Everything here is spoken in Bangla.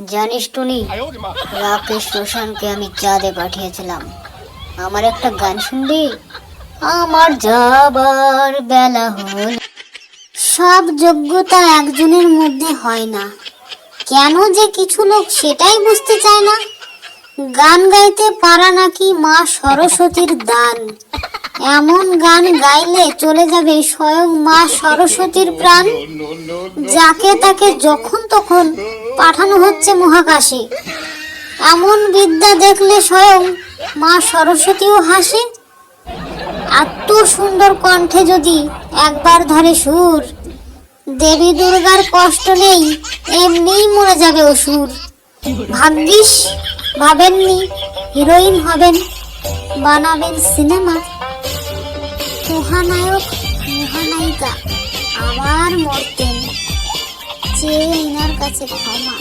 জানিস টুনি, রাকেশ রোশনকে আমি চাঁদে পাঠিয়েছিলাম। আমার একটা গান শুনবি? আমার যাবার বেলা হল। সব যোগ্যতা একজনের মধ্যে হয় না, কেন যে কিছু লোক সেটাই বুঝতে চায় না। গান গাইতে পারা নাকি মা সরস্বতীর দান। এমন গান গাইলে চলে যাবে স্বয়ং মা সরস্বতীর প্রাণ। যাকে তাকে যখন তখন পাঠানো হচ্ছে মহাকাশে। এমন বিদ্যা দেখলে স্বয়ং মা সরস্বতীও হাসে। এত সুন্দর কণ্ঠে যদি একবার ধরে সুর, দেবী দুর্গার কষ্ট নেই, এমনিই মরে যাবে অসুর। ভাগ্যিস ভাবেননি হিরোইন হবেন, বানাবেন সিনেমা। মহানায়ক মহানায়িকা আবার মরতেন, চেয়ে ইনার কাছে ক্ষমা।